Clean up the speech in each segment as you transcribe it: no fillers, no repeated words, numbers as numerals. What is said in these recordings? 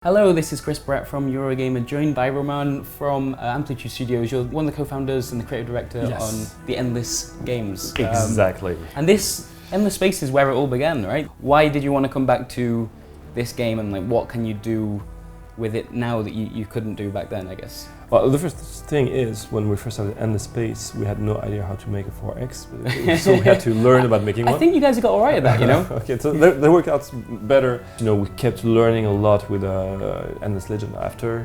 Hello, this is Bratt from Eurogamer, joined by Romain from Amplitude Studios. You're one of the co-founders and the creative director on the Endless games. Exactly. And this Endless Space is where it all began, right? Why did you want to come back to this game, and like what can you do with it now that you couldn't do back then, I guess? Well, the first thing is, when we first started Endless Space, we had no idea how to make a 4X, so we had to learn about making one. I think you guys got all right at that, you know? Okay, so they worked out better. You know, we kept learning a lot with Endless Legend after,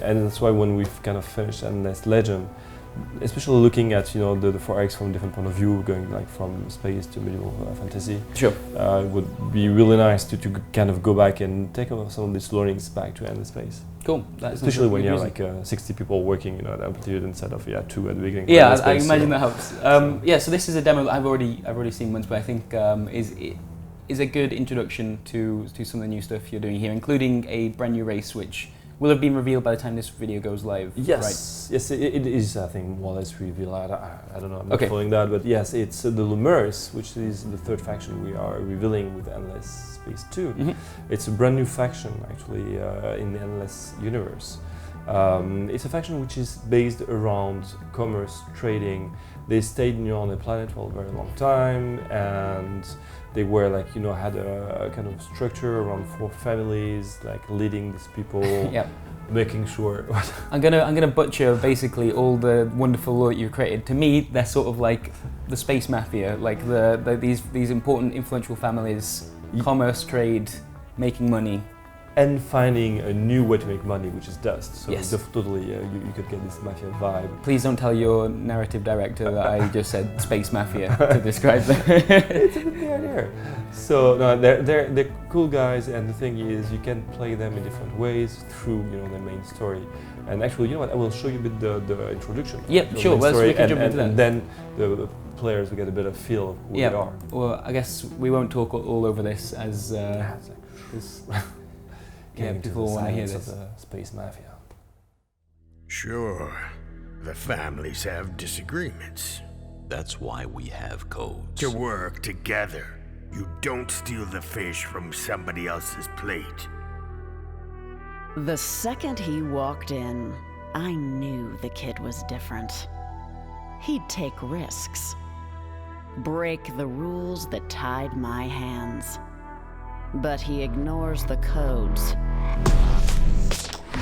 and that's why when we've kind of finished Endless Legend, especially looking at the 4X from a different point of view, going like from space to medieval fantasy, it would be really nice to kind of go back and take some of these learnings back to Endless Space. Cool. Especially when you have like 60 people working at Amplitude instead of 2 at the beginning. Yeah, I imagine that helps. Yeah, so this is a demo that I've already seen once, but I think is a good introduction to some of the new stuff you're doing here, including a brand new race which will have been revealed by the time this video goes live. Yes, right? Yes, it is. I think more or less revealed. I don't know. I'm not following that, but yes, it's the Lumeris, which is the third faction we are revealing with Endless Space 2. Mm-hmm. It's a brand new faction actually in the Endless universe. It's a faction which is based around commerce, trading. They stayed on the planet for a very long time, and they were like, had a kind of structure around 4 families, like leading these people, making sure. I'm gonna butcher basically all the wonderful lore you've created. To me, they're sort of like the space mafia, like these important, influential families, commerce, trade, making money. And finding a new way to make money, which is dust. So yes. Totally, you could get this mafia vibe. Please don't tell your narrative director that I just said space mafia to describe them. It's a bit the idea. So no, they're cool guys, and the thing is, you can play them in different ways through the main story. And actually, you know what? I will show you a bit the introduction. Yep, sure. We can jump into that. And then the players will get a bit of feel of who they are. Well, I guess we won't talk all over this as. People want to hear this. Of the space mafia. Sure, the families have disagreements. That's why we have codes. To work together. You don't steal the fish from somebody else's plate. The second he walked in, I knew the kid was different. He'd take risks. Break the rules that tied my hands. But he ignores the codes.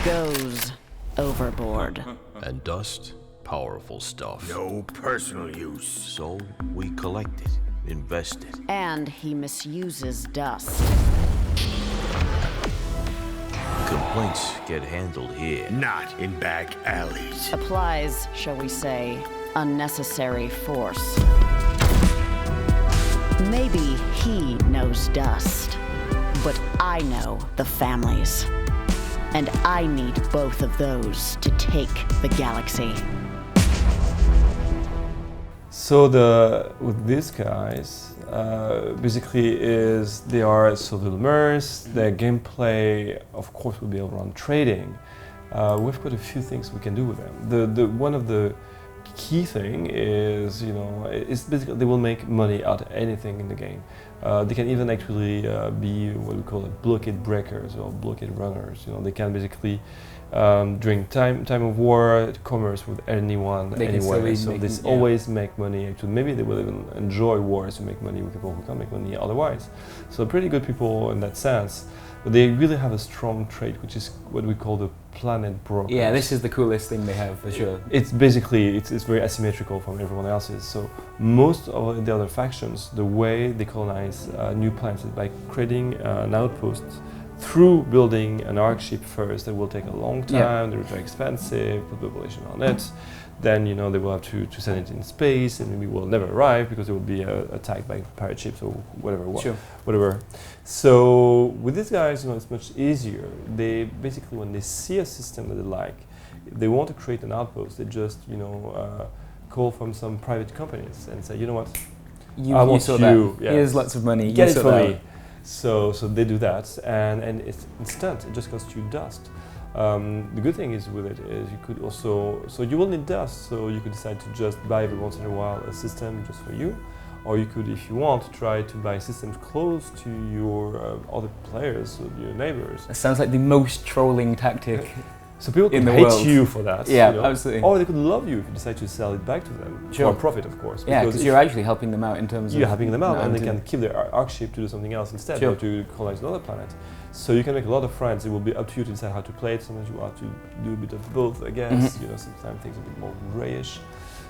Goes overboard. And dust, powerful stuff. No personal use. So we collect it, invest it. And he misuses dust. Complaints get handled here. Not in back alleys. Applies, shall we say, unnecessary force. Maybe he knows dust. But I know the families. And I need both of those to take the galaxy. So with these guys, basically they are the Lumeris. Their gameplay, of course, will be around trading. We've got a few things we can do with them. One of the key thing is, is basically they will make money out of anything in the game. They can even actually be what we call blockade breakers or blockade runners. They can basically during time of war commerce with anyone, anywhere. So they always make money. Actually, maybe they will even enjoy wars to make money with people who can't make money otherwise. So pretty good people in that sense. But they really have a strong trait, which is what we call the planet brokers. Yeah, this is the coolest thing they have for sure. It's basically it's very asymmetrical from everyone else's. So most of the other factions, the way they colonize new planets is by creating an outpost through building an arc ship first. That will take a long time. They're very expensive. Put population on it. Then they will have to send it in space, and maybe will never arrive because it will be attacked by pirate ships or whatever. Whatever. So with these guys, it's much easier. They basically, when they see a system that they like, they want to create an outpost. They just call from some private companies and say, you know what, I want you. That. Here's lots of money. Get it for me. So they do that, and it's instant. It just costs you dust. The good thing is with it is you could also, so you will need dust, so you could decide to just buy every once in a while a system just for you, or you could, if you want, try to buy systems close to your other players, your neighbors. That sounds like the most trolling tactic. So people in could the hate world. you for that. Yeah, you know? absolutely. Or they could love you if you decide to sell it back to them Sure. for profit, of course. Yeah, because if you're actually helping them out in terms of... you're helping them out, and they to- can keep their arc ship to do something else instead, Sure. or to colonize another planet. So you can make a lot of friends. It will be up to you to decide how to play it. Sometimes you have to do a bit of both, I guess. Mhm. You know, sometimes things are a bit more grayish.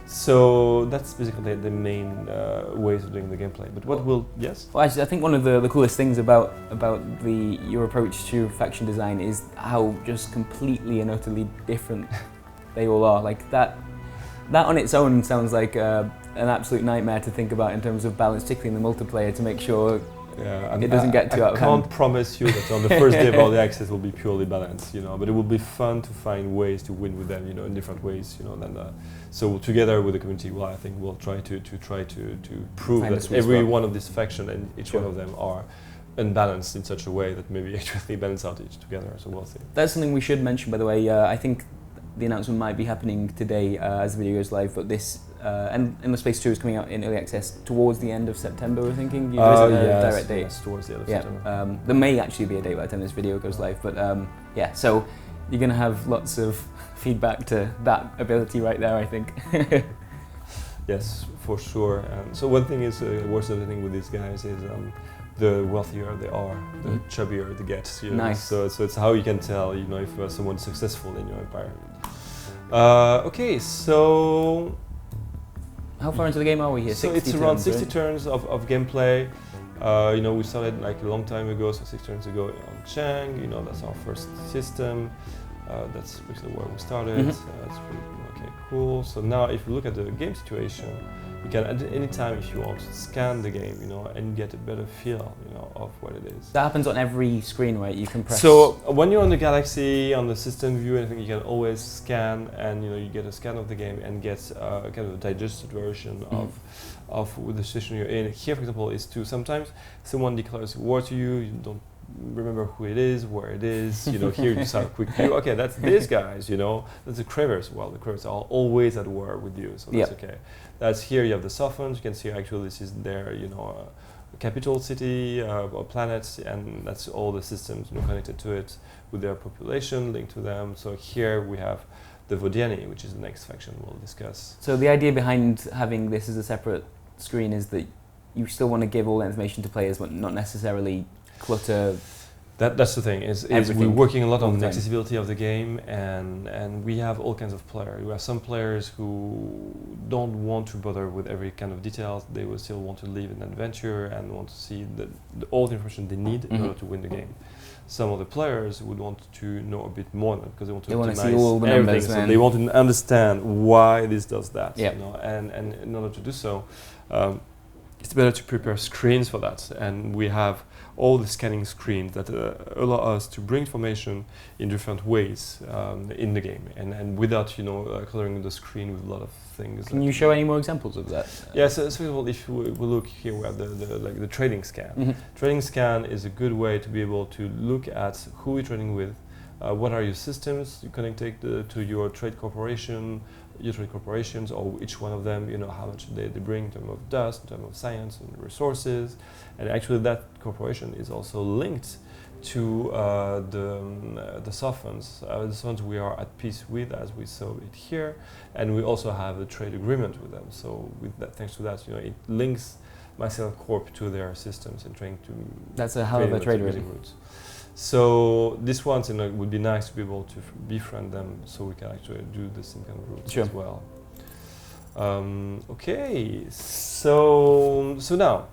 So that's basically the main ways of doing the gameplay. But what will Well, actually, I think one of the coolest things about your approach to faction design is how just completely and utterly different they all are. Like that on its own sounds like an absolute nightmare to think about in terms of balance, particularly in the multiplayer, to make sure it doesn't get too out of I can't hand. promise you that on the first day of early access will be purely balanced, you know. But it will be fun to find ways to win with them, you know, in different ways, you know. So together with the community, well, I think we'll try to prove Find the that sweet every spot. one of these factions and each Sure. one of them are unbalanced in such a way that maybe actually balance out each together. So we'll see. That's something we should mention, by the way. I think the announcement might be happening today as the video goes live, but this and Endless Space 2 is coming out in early access towards the end of September, we're thinking. There isn't a direct date. Yes, towards the end of Yeah, September. there may actually be a date by the time this video goes live, but yeah, so you're going to have lots of feedback to that ability right there, I think. Yes, for sure. So one thing is worth noting with these guys is the wealthier they are, the chubbier they get. You know? Nice. So it's how you can tell, you know, if someone's successful in your empire. Okay, so How far into the game are we here? so 60 it's around turns, 60 right? turns of gameplay. You know, we started like a long time ago, so 6 turns ago on Chang. You know, that's our first system. That's basically where we started. Mhm. That's pretty okay, cool. So now, if you look at the game situation, you can at any time, if you want, scan the game, you know, and get a better feel, you know, of what it is. That happens on every screen, right? You can press... So when you're on the Galaxy, on the system view, anything, you can always scan, and you know, you get a scan of the game and get kind of a digested version of the situation you're in. Here, for example, is to sometimes someone declares war to you, you don't remember who it is, where it is, you know, here you just have a quick view, okay, that's these guys, you know, that's the Cravers. Well, the Cravers are always at war with you, so that's okay. That's here, you have the Sophons, you can see actually this is their, you know, capital city or planet, and that's all the systems, you know, connected to it with their population linked to them. So here we have the Vodiani, which is the next faction we'll discuss. So the idea behind having this as a separate screen is that you still want to give all that information to players, but not necessarily clutter. That's the thing, is we're Everything working a lot all on the the time. accessibility of the game, and we have all kinds of players. We have some players who don't want to bother with every kind of details. They will still want to live an adventure and want to see all the information they need in order to win the game. Some of the players would want to know a bit more because they want to They want to optimize see all the everything. numbers, So man. they want to understand why this does that. Yep. You know? And in order to do so, it's better to prepare screens for that. And we have all the scanning screens that allow us to bring information in different ways in the game, and without, you know, cluttering the screen with a lot of things. Can you show any more examples of that? Yeah, so first of all, if we look here, we have the trading scan. Trading scan is a good way to be able to look at who you're trading with, what are your systems you connected to your trade corporations, or each one of them, you know, how much they bring in terms of dust, in terms of science and resources. And actually that corporation is also linked to the Sophons. The Sophons we are at peace with, as we saw it here, and we also have a trade agreement with them. So with that, thanks to that, you know, it links Mycel Corp to their systems and trying to... That's a hell of a trade route. So this one, you know, would be nice to be able to befriend them, so we can actually do the same kind of routes as well. Okay, so now,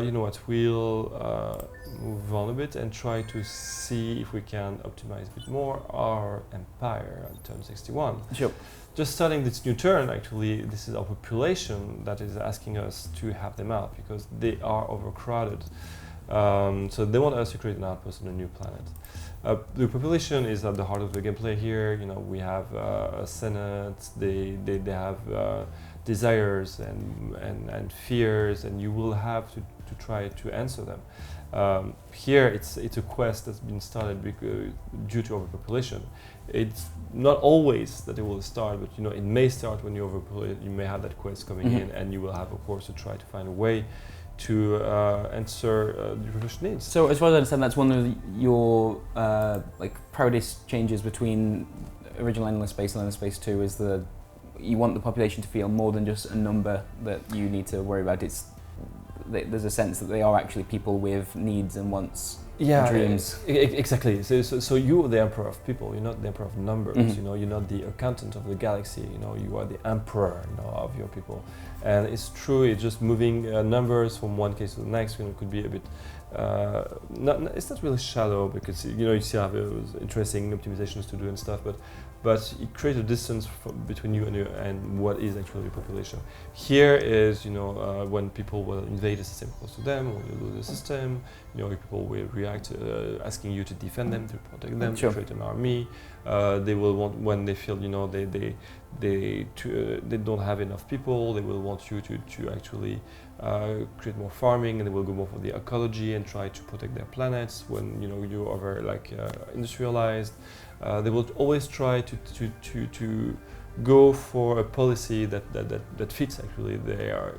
you know what? We'll move on a bit and try to see if we can optimize a bit more our empire at turn 61. Sure. Just starting this new turn, actually, this is our population that is asking us to have them out because they are overcrowded. So they want us to create an outpost on a new planet. The population is at the heart of the gameplay here. You know, we have a senate. They have desires and fears, and you will have to to try to answer them. Here it's a quest that's been started because, due to overpopulation. It's not always that it will start, but it may start when you're overpopulated. You may have that quest coming in, and you will have, of course, to try to find a way to answer your profession needs. So as far as I understand, that's one of your proudest changes between original Endless Space and Endless Space 2 is you want the population to feel more than just a number that you need to worry about. There's a sense that they are actually people with needs and wants, and dreams. Exactly. So you're the emperor of people. You're not the emperor of numbers. You're not the accountant of the galaxy. You are the emperor of your people. And it's true. It's just moving numbers from one case to the next. Could be a bit. It's not really shallow because you still have interesting optimizations to do and stuff, but it creates a distance between you and what is actually your population. Here is when people will invade a system close to them, when you lose the system, people will react asking you to defend them, to protect them, to create an army. They will want, when they feel they don't have enough people, they will want you to actually create more farming, and they will go more for the ecology and try to protect their planets. When you are very industrialized, they will always try to go for a policy that fits actually their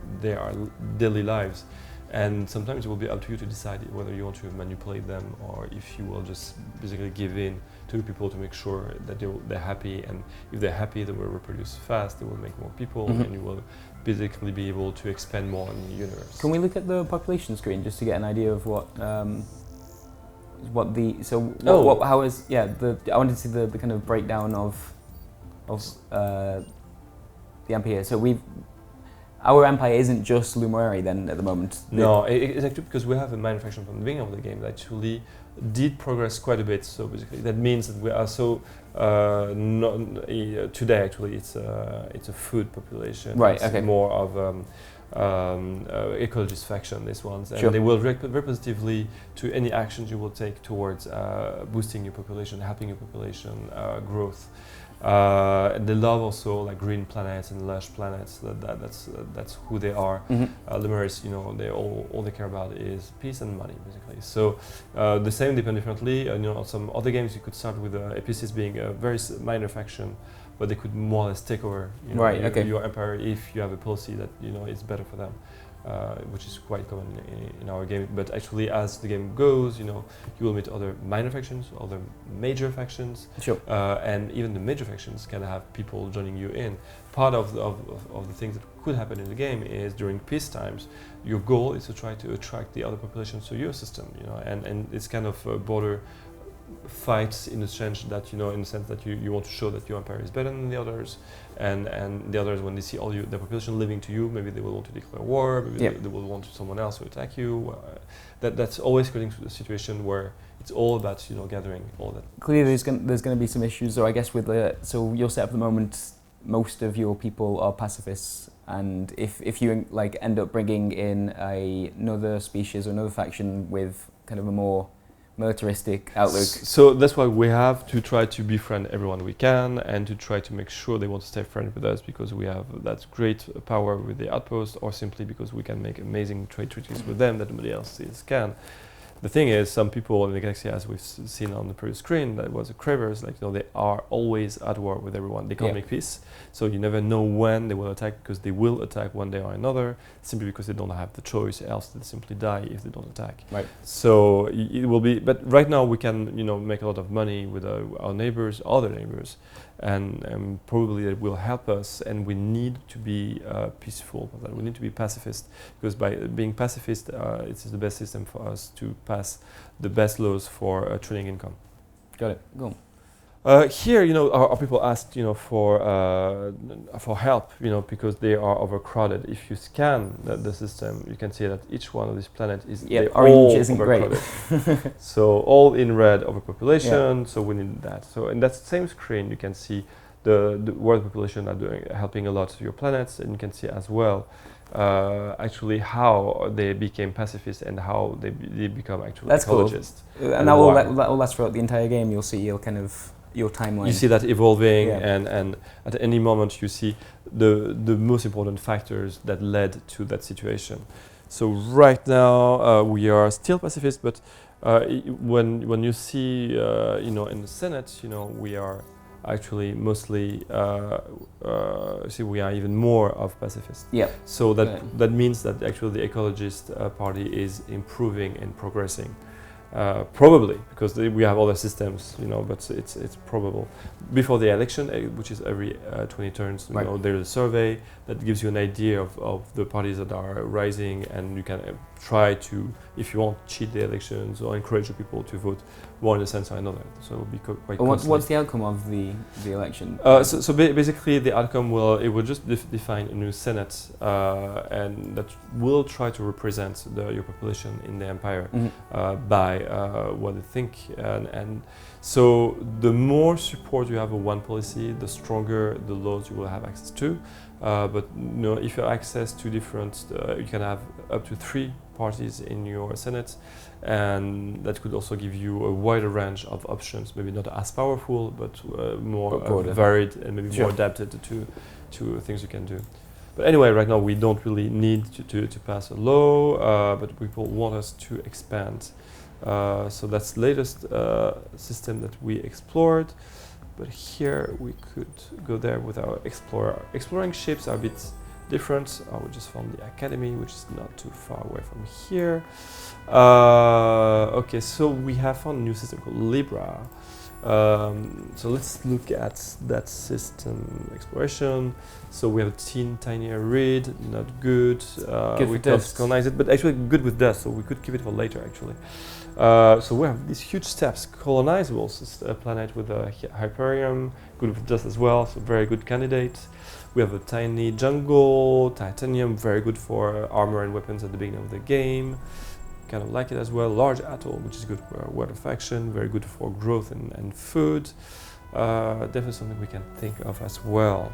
daily lives. And sometimes it will be up to you to decide whether you want to manipulate them or if you will just basically give in to people to make sure that they're happy. And if they're happy, they will reproduce fast, they will make more people, and you will basically be able to expand more in the universe. Can we look at the population screen just to get an idea of I wanted to see the kind of breakdown of the empire. So our empire isn't just Lumeris then at the moment. No, it's actually because we have a manufacturing from the beginning of the game that actually did progress quite a bit. So basically, that means that we are so today actually it's a food population. Right. It's okay. more of ecologist faction. These ones, and Sure. they will react positively to any actions you will take towards boosting your population, helping your population growth. They love also green planets and lush planets. That's who they are. Lumeris, all they care about is peace and money, basically. So the same depend differently. On some other games, you could start with APCs being a very minor faction, but they could more or less take over your empire if you have a policy that is better for them. Which is quite common in our game. But actually, as the game goes, you will meet other minor factions, other major factions, Sure. And even the major factions can have people joining you in. Part of the things that could happen in the game is during peace times, your goal is to try to attract the other populations to your system, and it's kind of border fights in the sense that you want to show that your empire is better than the others, and the others, when they see all the population living to you, maybe they will want to declare war, maybe they will want someone else to attack you. That's always getting to the situation where it's all about gathering all that. Clearly, there's going to be some issues. So I guess so your set at the moment, most of your people are pacifists, and if you end up bringing in another species or another faction with kind of a more militaristic outlook. So that's why we have to try to befriend everyone we can and to try to make sure they want to stay friends with us because we have that great power with the Outpost, or simply because we can make amazing trade treaties with them that nobody else can. The thing is, some people in the galaxy, as we've seen on the previous screen, that was the Cravers, they are always at war with everyone. They can't make peace, so you never know when they will attack, because they will attack one day or another, simply because they don't have the choice, else they simply die if they don't attack. Right. So it will be, but right now we can, make a lot of money with our neighbors, other neighbors, and probably it will help us, and we need to be peaceful. We need to be pacifist, because by being pacifist, it is the best system for us to pass the best laws for trading income. Got it. Go on. Here, our people asked, for help, because they are overcrowded. If you scan the system, you can see that each one of these planets is orange isn't great. So all in red, overpopulation. So we need that. So in that same screen, you can see the world population are helping a lot to your planets, and you can see as well actually how they became pacifists and how they become actually That's ecologists. Cool. And that will last throughout the entire game. You'll see your timeline. You see that evolving, and at any moment you see the most important factors that led to that situation. So right now we are still pacifist, but when you see in the Senate, we are actually mostly we are even more of pacifists. Yeah. So that means that actually the ecologist party is improving and progressing. Probably because we have other systems, but it's probable. Before the election, which is every 20 turns, there's a survey that gives you an idea of the parties that are rising, and you can try to, if you want, cheat the elections or encourage the people to vote one in a sense or another. So it will be quite costly. What's the outcome of the election? Basically, the outcome will just define a new Senate, and that will try to represent your population in the empire by what they think, and so the more support you have of one policy, the stronger the laws you will have access to. But if you have access to different, you can have up to 3 parties in your Senate, and that could also give you a wider range of options, maybe not as powerful, but more varied and maybe more adapted to things you can do. But anyway, right now we don't really need to pass a law, but people want us to expand. So that's the latest system that we explored. But here we could go there with our explorer. Exploring ships are a bit different. We just found the academy, which is not too far away from here. Okay, so we have found a new system called Libra. So let's look at that system exploration. So we have a tiny read, not good. We can't colonize it, but actually good with dust, so we could keep it for later actually. So we have these huge steps, colonizable planet with a Hyperium, good with dust as well, so very good candidate. We have a tiny jungle, titanium, very good for armor and weapons at the beginning of the game. Kind of like it as well. Large atoll, which is good for Waubert faction, very good for growth and food. Definitely something we can think of as well.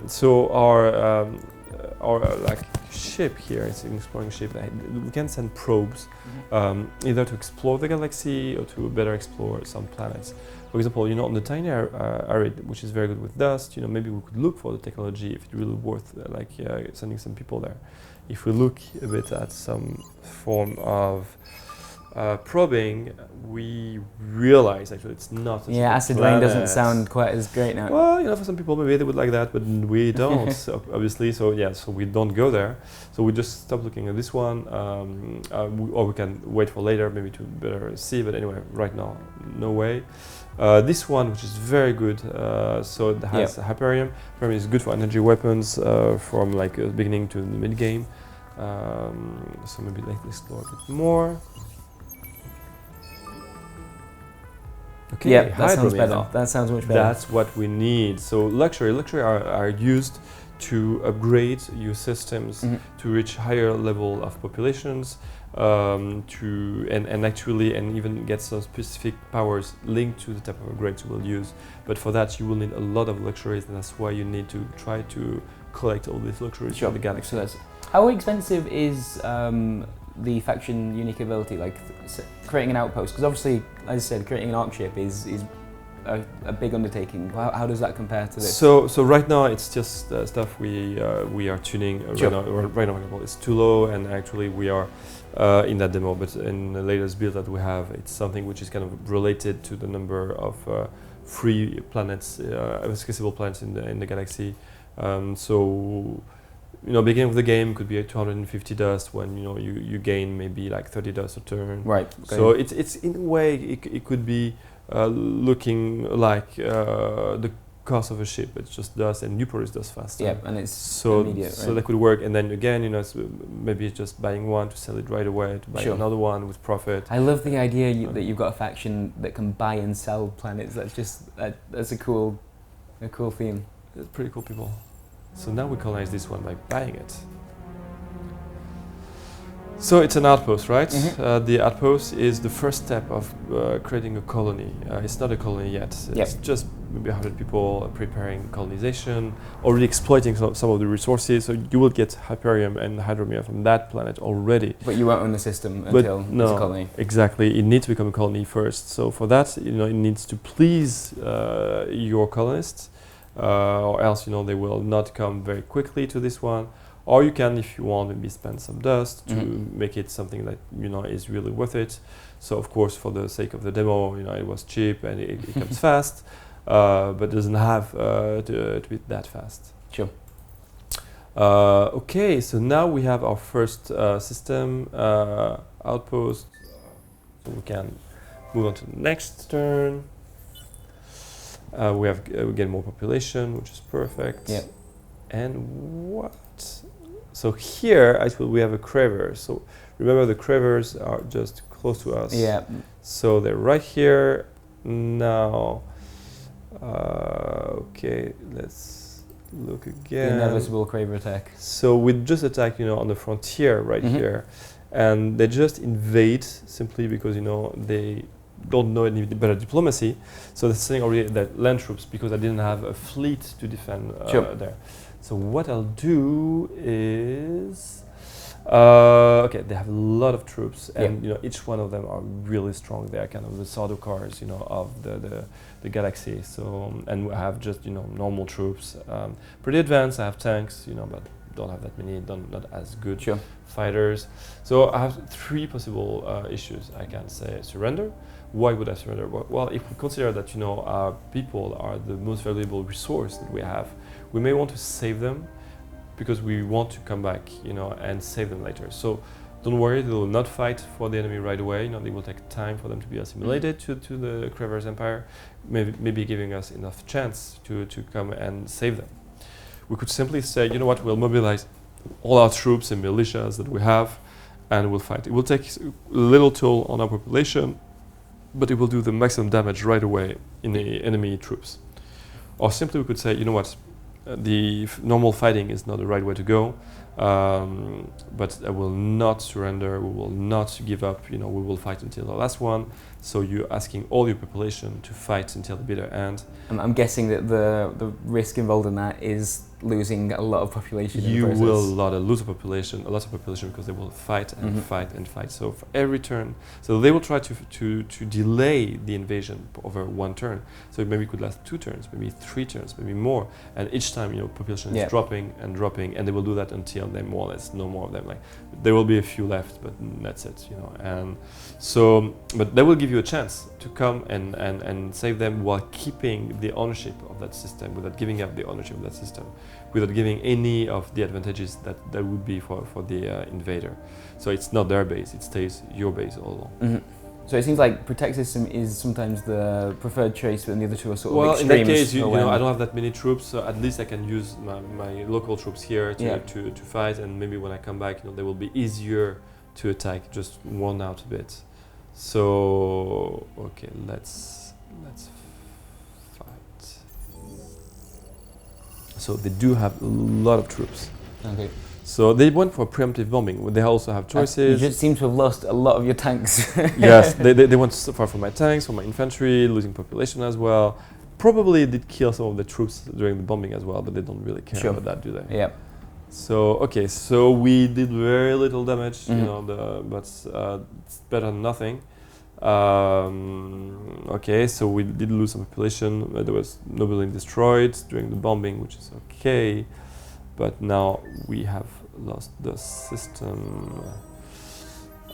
So our ship here, it's an exploring ship. We can send probes either to explore the galaxy or to better explore some planets. For example, on the tiny arid, which is very good with dust, maybe we could look for the technology if it's really worth sending some people there. If we look a bit at some form of probing, we realize actually it's not. Acid rain doesn't sound quite as great now. Well, for some people maybe they would like that, but we don't, obviously. So we don't go there. So we just stop looking at this one, or we can wait for later, maybe to better see. But anyway, right now, no way. This one, which is very good, so it has Hyperium. Hyperium is good for energy weapons from beginning to the mid game. So maybe let's explore a bit more. Okay, yeah, that sounds better. That sounds much better. That's what we need. So luxury are used to upgrade your systems to reach higher level of populations, and even get some specific powers linked to the type of upgrades you will use. But for that, you will need a lot of luxuries, and that's why you need to try to collect all these luxuries from the galaxy. How expensive is the faction unique ability, creating an outpost? Because obviously, as I said, creating an arc ship is a big undertaking. How does that compare to this? So right now it's just stuff we are tuning. Right now it's too low, and actually we are in that demo. But in the latest build that we have, it's something which is kind of related to the number of free planets, accessible planets in the galaxy. Beginning of the game could be 250 dust when you gain maybe 30 dust a turn. Right. So it's in a way it could be looking like the cost of a ship. It's just dust, and you produce dust faster. Yeah, and it's immediate. So that could work. And then again, maybe it's just buying one to sell it right away, to buy another one with profit. I love the idea that you've got a faction that can buy and sell planets. That's a cool theme. It's pretty cool, people. So now we colonize this one by buying it. So it's an outpost, right? The outpost is the first step of creating a colony. It's not a colony yet. It's just maybe 100 people preparing colonization, already exploiting some of the resources. So you will get Hyperium and Hydromia from that planet already. But you won't own the system until it's a colony. Exactly. It needs to become a colony first. So for that, it needs to please your colonists. Or else, they will not come very quickly to this one, Or you can, if you want, maybe spend some dust to Mhm. make it something that is really worth it. So of course, for the sake of the demo, it was cheap and it comes fast, but doesn't have to be that fast. Sure. Okay, so now we have our first system outpost. So we can move on to the next turn. We get more population, which is perfect. Yep. And what? So here, actually, we have a Craver. So remember, the Cravers are just close to us. Yeah. So they're right here now. Okay, let's look The again. inevitable Craver attack. So we just attack, on the frontier right Mhm. here, and they just invade simply because they don't know any better diplomacy. So they're saying already that land troops because I didn't have a fleet to defend Sure. there. So what I'll do is, okay, they have a lot of troops, and each one of them are really strong. They are kind of the Sardaukars, of the galaxy. So and we have just normal troops, pretty advanced. I have tanks, but don't have that many, not as good Sure. fighters. So I have three possible issues. I can say surrender. Why would I surrender? Well, if we consider that our people are the most valuable resource that we have, we may want to save them because we want to come back, and save them later. So don't worry, they will not fight for the enemy right away. They will take time for them to be assimilated to the Craver's empire, maybe giving us enough chance to come and save them. We could simply say, what, we'll mobilize all our troops and militias that we have, and we'll fight. It will take a little toll on our population, but it will do the maximum damage right away in the enemy troops. Or simply we could say, what, the normal fighting is not the right way to go, but I will not surrender, we will not give up, we will fight until the last one. So you're asking all your population to fight until the bitter end. I'm guessing that the risk involved in that is losing a lot of population. You in the will process. lose a lot of population because they will fight and Mhm. fight and fight. So for every turn, so they will try to delay the invasion over one turn. So maybe it could last 2 turns, maybe 3 turns, maybe more. And each time, population Yeah. is dropping, and they will do that until they more or less no more of them. Like there will be a few left, but that's it. And so, but they will give you a chance to come and save them while keeping the ownership of that system, without giving up the ownership of that system, without giving any of the advantages that would be for the invader. So it's not their base, it stays your base all along. Mhm. So it seems like protect system is sometimes the preferred choice, but the other two are sort Well, of in extremes. that case, for I when- don't have that many troops, so at least I can use my local troops here to fight, and maybe when I come back, they will be easier to attack, just worn out a bit. So okay, let's fight. So they do have a lot of troops. Okay. So they went for preemptive bombing. They also have You choices. just seem to have lost a lot of your tanks. Yes, they went so far for my tanks, for my infantry, losing population as well. Probably did kill some of the troops during the bombing as well, but they don't really care Sure. about that, do they? Yeah. So okay, so we did very little damage, Mhm. but it's better than nothing. Okay, so we did lose some population. There was no building destroyed during the bombing, which is okay. But now we have lost the system.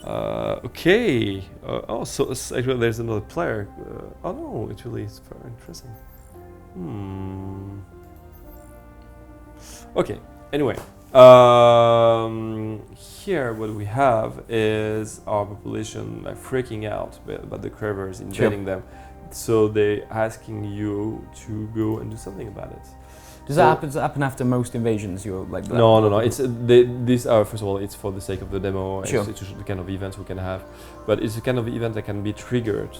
Okay. So actually, there's another player. Oh no, it really is very interesting. Okay. Anyway, here what we have is our population freaking out about the Cravers invading them. So they're asking you to go and do something about it. Does that happen after most invasions? You're like that? No. It's these are, first of all, it's for the sake of the demo. Sure. It's the kind of events we can have, but it's a kind of event that can be triggered.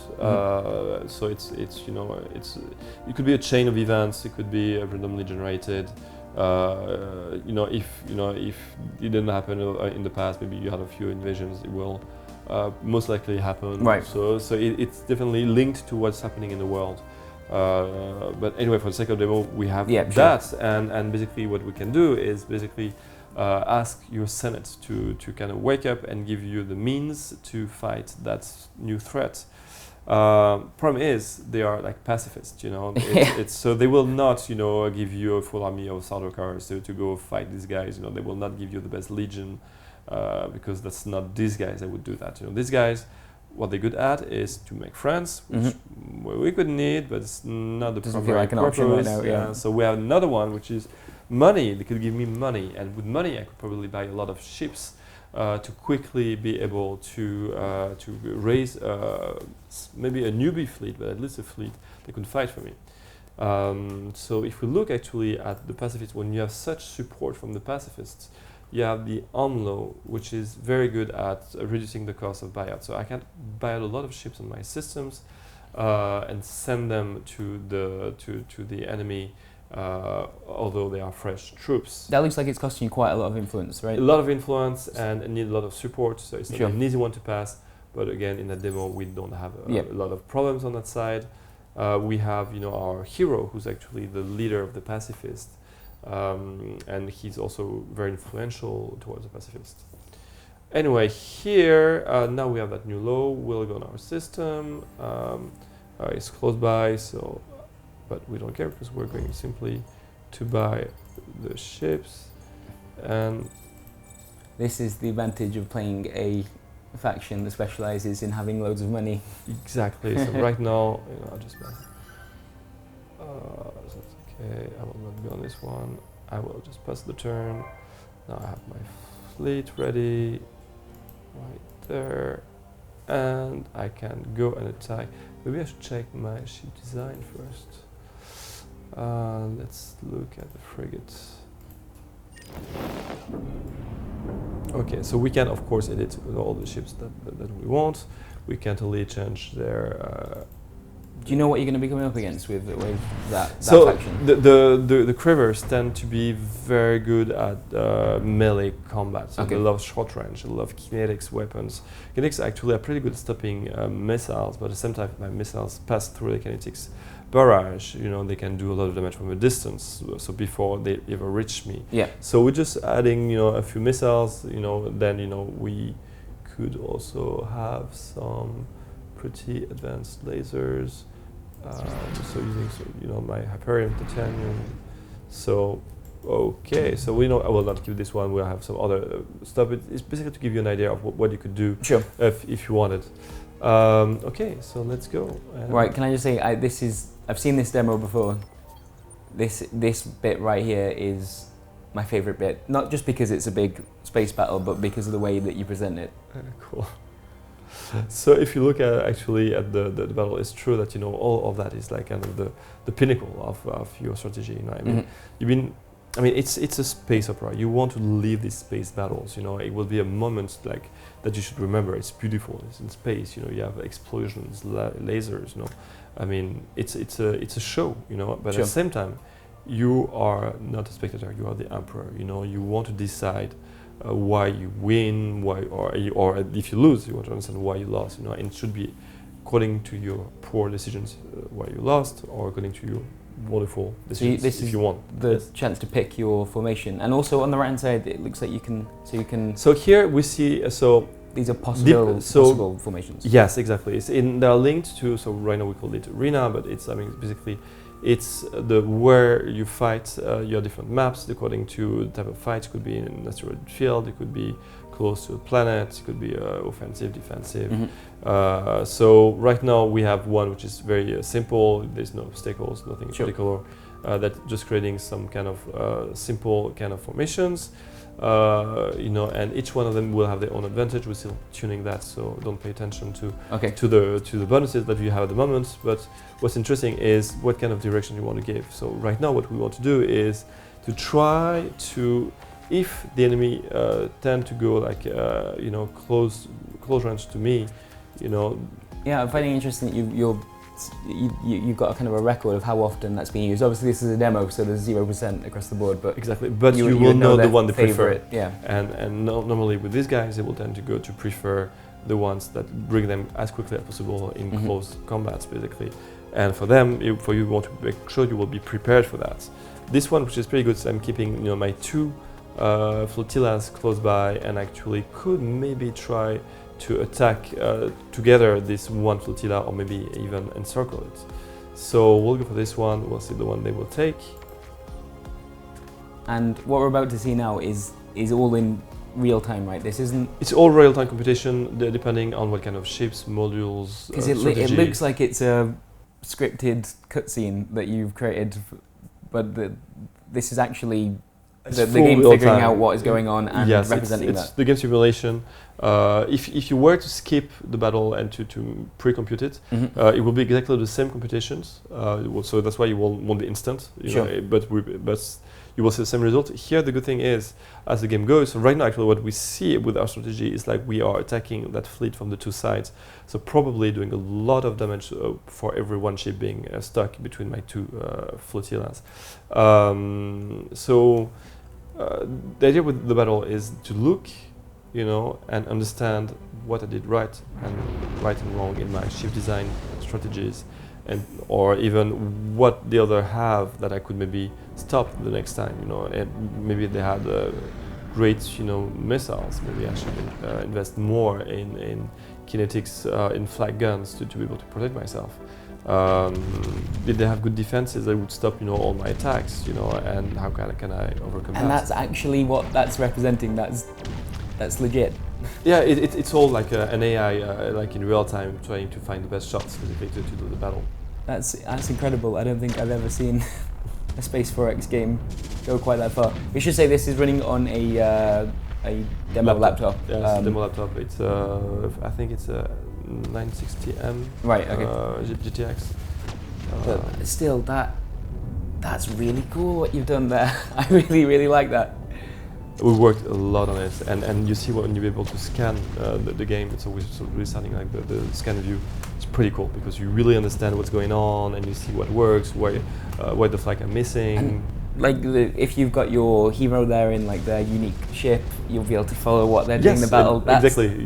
So it's it could be a chain of events. It could be randomly generated. If it didn't happen in the past, maybe you had a few invasions. It will most likely happen. Right. So it's definitely linked to what's happening in the world. But anyway, for the sake of demo, we have that, and basically what we can do is basically ask your Senate to kind of wake up and give you the means to fight that new threat. Problem is, they are like pacifists, you know. It's so they will not, you know, give you a full army of starter cars to go fight these guys. You know, they will not give you the best legion because that's not these guys that would do that. You know, these guys, what they're good at is to make friends, which we could need, but it's not the Doesn't feel like an purpose. option right now. Yeah. So we have another one, which is money. They could give me money, and with money, I could probably buy a lot of ships. To quickly be able to raise maybe a newbie fleet, but at least a fleet that could fight for me. So if we look actually at the pacifists, when you have such support from the pacifists, you have the AMLO, which is very good at reducing the cost of buyout. So I can buy out a lot of ships on my systems and send them to the enemy. Although they are fresh troops. That looks like it's costing you quite a lot of influence, right? A lot of influence and need a lot of support, so it's not Sure. an easy one to pass. But again, in the demo, we don't have a lot of problems on that side. We have, you know, our hero, who's actually the leader of the pacifist, and he's also very influential towards the pacifist. Anyway, here now we have that new law. We'll go on our system. It's close by, so. But we don't care because we're going simply to buy the ships, and This is the advantage of playing a faction that specializes in having loads of money. exactly. So right now, you know, I'll just mess. That's okay. I will not be on this one. I will just pass the turn. Now I have my fleet ready, right there, and I can go and attack. Maybe I should check my ship design first. Let's look at the frigates. Okay, so we can of course edit all the ships that we want. We can totally change their. Do you know what you're going to be coming up against with that So faction? the Cravers tend to be very good at melee combat. So Okay. they love short range. They love kinetics weapons. Kinetics actually are pretty good at stopping missiles, but at the same time, my missiles pass through the kinetics barrage. You know, they can do a lot of damage from a distance. So before they ever reach me. Yeah. So we're just adding, you know, a few missiles. You know, then you know we could also have some pretty advanced lasers. So using, you know, my Hyperion titanium. So okay, so we know I will not give this one. We'll have some other stuff. It's basically to give you an idea of what you could do Sure. if you wanted. Okay, so let's go. Right, can I just say, I've seen this demo before. This bit right here is my favorite bit. Not just because it's a big space battle, but because of the way that you present it. Cool. So if you look at actually at the battle, it's true that, you know, all of that is like kind of the pinnacle of your strategy. You know, I mean, it's a space opera. You want to live these space battles. You know, it will be a moment like that you should remember. It's beautiful. It's in space. You know, you have explosions, lasers. You know, I mean, it's a show. You know, but Sure. at the same time, you are not a spectator. You are the emperor. You know, you want to decide. Why you win, or if you lose, you want to understand why you lost. You know, and it should be according to your poor decisions why you lost, or according to your wonderful decisions. this if is you want the chance to pick your formation, and also on the right hand side, it looks like you can. So here we see These are possible formations. Yes, exactly. They are linked to. So right now we call it arena, but it's basically. It's where you fight your different maps according to the type of fight. It could be in an asteroid field, it could be close to a planet, it could be offensive, defensive. Mm-hmm. So right now we have one which is very simple. There's no obstacles, nothing Sure. particular. That's just creating some kind of simple kind of formations. You know, and each one of them will have their own advantage. We're still tuning that, so don't pay attention to the bonuses that you have at the moment. But what's interesting is what kind of direction you want to give. So right now, what we want to do is to try to, if the enemy tend to go like you know, close range to me, you know. Yeah, I'm finding it interesting that you've got a kind of a record of how often that's being used. Obviously, this is a demo, so there's 0% across the board. But exactly, but you will know the one they prefer. Yeah, and normally with these guys, they will tend to go to prefer the ones that bring them as quickly as possible in close combats, basically. And for them, you want to make sure you will be prepared for that. This one, which is pretty good, so I'm keeping, you know, my 2 flotillas close by, and actually could maybe try to attack together this one flotilla, or maybe even encircle it. So we'll go for this one. We'll see the one they will take. And what we're about to see now is all in real time, right? This isn't. It's all real-time competition, depending on what kind of ships, modules. Because it looks like it's a scripted cutscene that you've created, but this is actually the game figuring out what is going on and representing it's the game simulation. If you were to skip the battle and to pre-compute it, it will be exactly the same computations. So that's why it won't be instant. But you will see the same result. Here, the good thing is, as the game goes, so right now, actually, what we see with our strategy is like we are attacking that fleet from the two sides. So probably doing a lot of damage for every one ship being stuck between my two flotillas. The idea with the battle is to look, and understand what I did right and wrong in my ship design strategies, or even what the other have that I could maybe stop the next time, and maybe they had great, missiles. Maybe I should invest more in kinetics, in flag guns to be able to protect myself. Did they have good defenses that would stop, all my attacks, and how can I overcome that? And that's actually what that's representing. That's legit. Yeah, it's all like an AI, like in real time, trying to find the best shots specifically to do the battle. That's incredible. I don't think I've ever seen a Space 4X game go quite that far. We should say this is running on a demo laptop. Yeah, it's a demo laptop. It's I think it's a 960M. Right. Okay. GTX. But still, that's really cool what you've done there. I really like that. We worked a lot on it, and you see when you're able to scan the game, it's always really sounding like the scan view. It's pretty cool because you really understand what's going on, and you see what works, why the flag are missing. And like if you've got your hero there in like their unique ship, you'll be able to follow what they're doing in the battle. Exactly.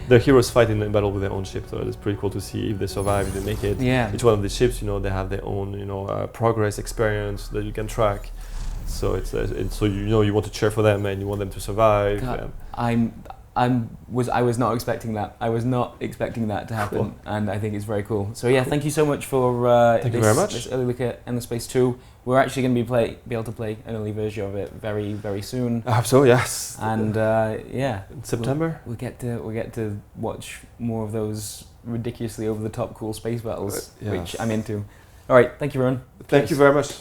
The heroes fight in battle with their own ship, so it's pretty cool to see if they survive, if they make it. Yeah. Each one of the ships, they have their own, progress experience that you can track. So you want to cheer for them and you want them to survive. God, I was not expecting that. I was not expecting that to happen, cool. And I think it's very cool. So yeah, thank you so much for this early look at Endless Space 2. We're actually going to be able to play an early version of it very soon. I hope so, yes. And in September we'll get to watch more of those ridiculously over the top cool space battles, which I'm into. All right, thank you, Romain. Thank you very much.